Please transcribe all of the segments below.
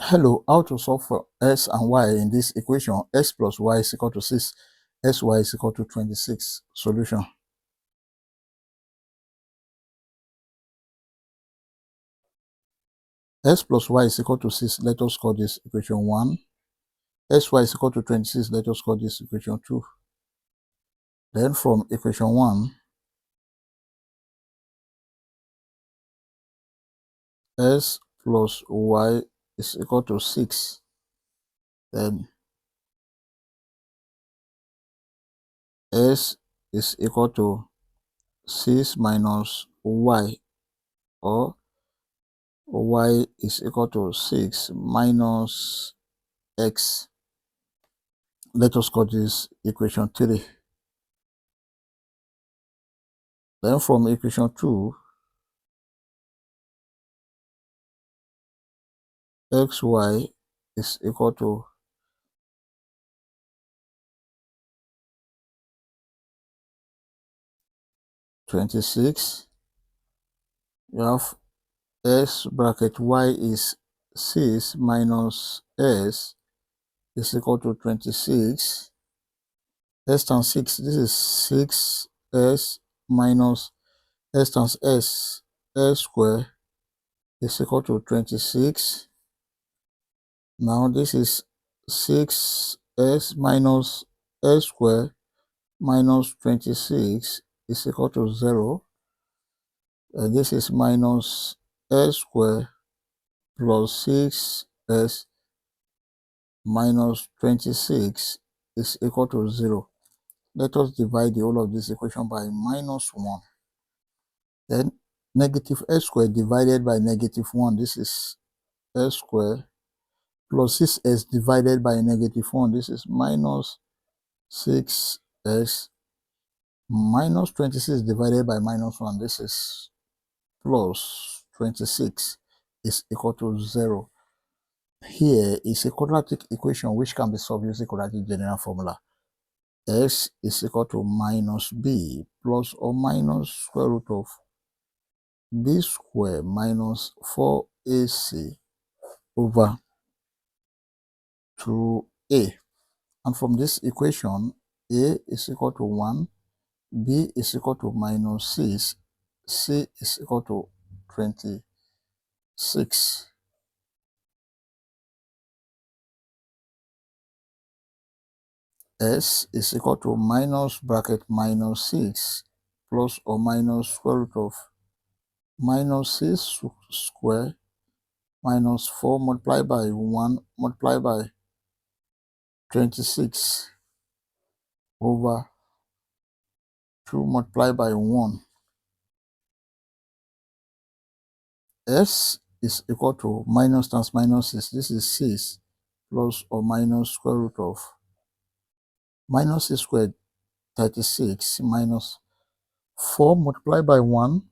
Hello, how to solve for x and y in this equation? X plus y is equal to 6, xy is equal to 26. Solution. X plus y is equal to 6. Let us call this equation 1. Xy is equal to 26. Let us call this equation 2. Then from equation 1, x plus y is equal to 6. Then s is equal to 6 minus y, or y is equal to 6 minus x. Let us call this equation 3. Then from equation 2, xy is equal to 26. You have s bracket y is 6 minus s is equal to 26. S times 6, this is 6s minus s times s square is equal to 26. Now this is 6s minus s square minus 26 is equal to 0. And this is minus s square plus 6s minus 26 is equal to 0. Let us divide the whole of this equation by minus 1. Then negative s squared divided by negative 1. This is s squared plus 6s divided by negative 1. This is minus 6s minus 26 divided by minus 1. This is plus 26 is equal to 0. Here is a quadratic equation which can be solved using quadratic general formula. X is equal to minus b plus or minus square root of b square minus 4ac over 2a. And from this equation, a is equal to 1, b is equal to minus 6, c is equal to 26. S is equal to minus bracket minus 6 plus or minus square root of minus 6 square minus 4 multiplied by 1 multiplied by 26 over 2 multiplied by 1. S is equal to minus times minus 6. This is 6 plus or minus square root of minus 6 squared 36 minus 4 multiplied by 1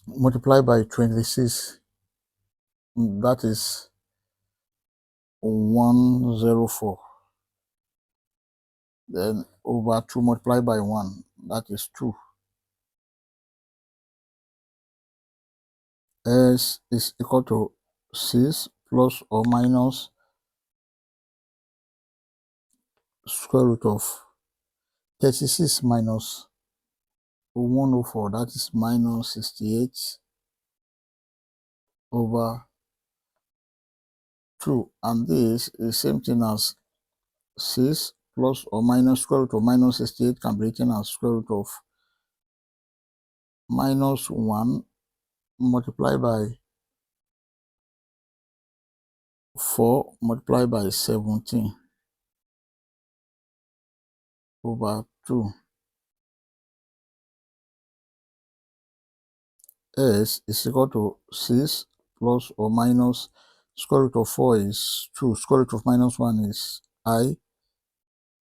multiplied by 26. That is 104. Then over 2 multiplied by 1, that is 2. S is equal to 6 plus or minus square root of 36 minus 104, that is minus 68 over 2. And this is same thing as 6 plus or minus square root of minus 68 can be written as square root of minus 1 multiplied by 4 multiplied by 17 over 2. S is equal to 6 plus or minus square root of 4 is 2. Square root of minus 1 is I.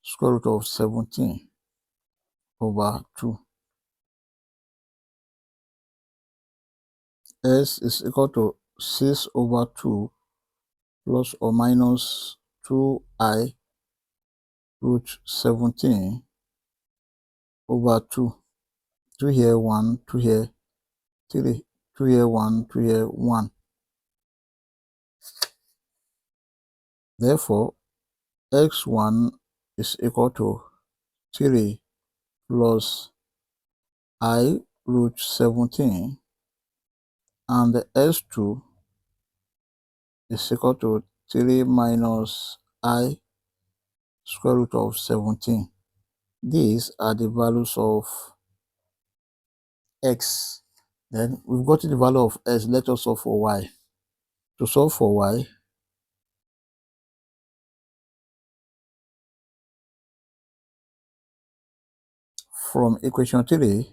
Square root of 17 over 2. S is equal to 6 over 2 plus or minus 2I root 17 over 2. 2 here, 1, 2 here, 3, 2 here, 1, 2 here, 1. Therefore, x1 is equal to 3 plus I root 17, and the s2 is equal to 3 minus I square root of 17. These are the values of x. Then we've got the value of s. Let us solve for y. To solve for y, from equation 3,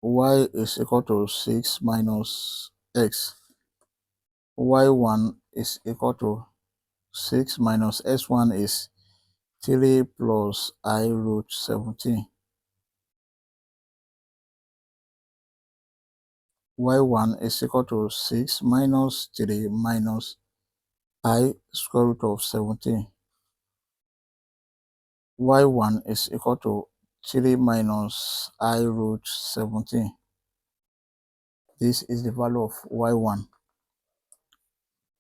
y is equal to 6 minus x. y1 is equal to 6 minus s1 is 3 plus I root 17. y1 is equal to 6 minus 3 minus I square root of 17. y1 is equal to 3 minus I root 17. This is the value of y1.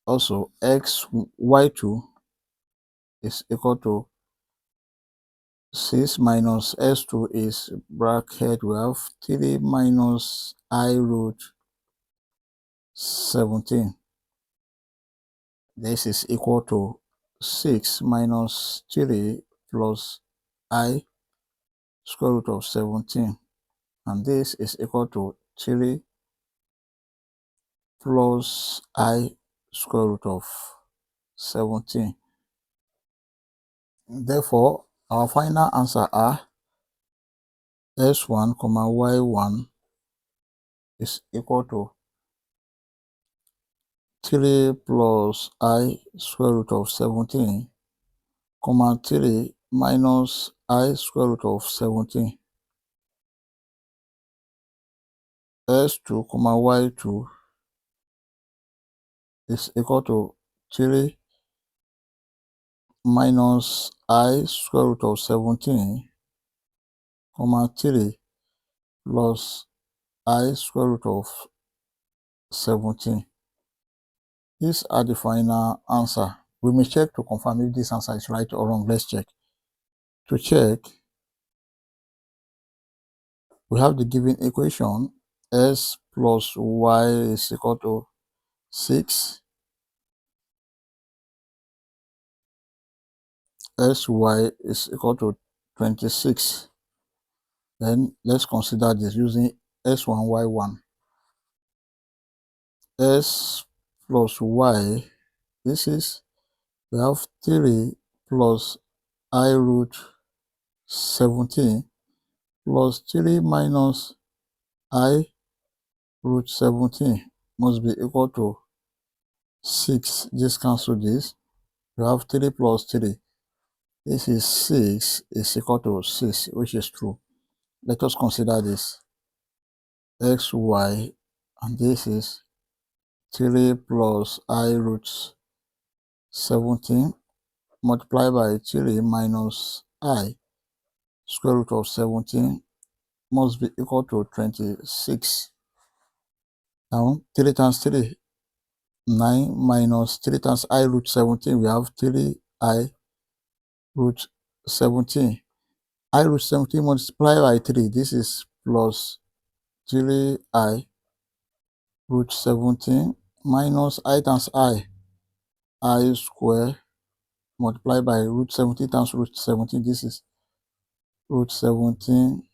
Also, y2 is equal to 6 minus s2 is bracket, we have 3 minus I root 17. This is equal to 6 minus 3 plus I square root of 17. And this is equal to 3 plus I square root of 17. Therefore, our final answer are s1, y1 is equal to 3 plus I square root of 17, 3 minus I square root of 17. s2, y2 is equal to 3 minus I square root of 17, 3 plus I square root of 17. These are the final answer. We may check to confirm if this answer is right or wrong. Let's check. To check, we have the given equation s plus y is equal to 6, sy is equal to 26. Then let's consider this using s1, y1. S plus y, this is, we have 3 plus I root 17 plus 3 minus I root 17 must be equal to 6. Just cancel this. We have 3 plus 3. This is 6 is equal to 6, which is true. Let us consider this. xy, and this is 3 plus I root 17 multiplied by 3 minus I square root of 17 must be equal to 26. Now, 3 times 3, 9 minus 3 times I root 17, we have 3I root 17. I root 17 multiplied by 3, this is plus 3I root 17 minus I times I square multiplied by root 17 times root 17, this is root 17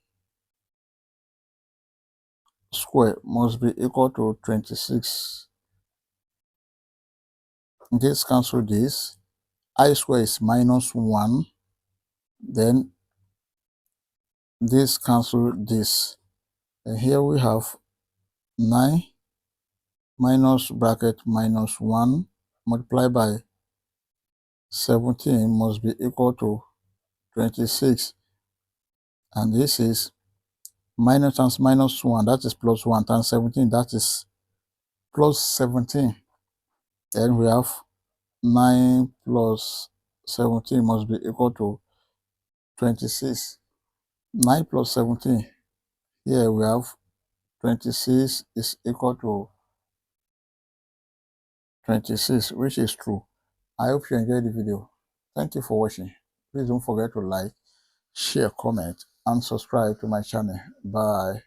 square must be equal to 26. This cancel this. I square is minus 1. Then this cancel this. And here we have 9 minus bracket minus 1 multiplied by 17 must be equal to 26. And this is minus times minus 1, that is plus 1 times 17, that is plus 17. Then we have 9 plus 17 must be equal to 26. 9 plus 17, here we have 26 is equal to 26, which is true. I hope you enjoyed the video. Thank you for watching. Please don't forget to like, share, comment, and subscribe to my channel. Bye.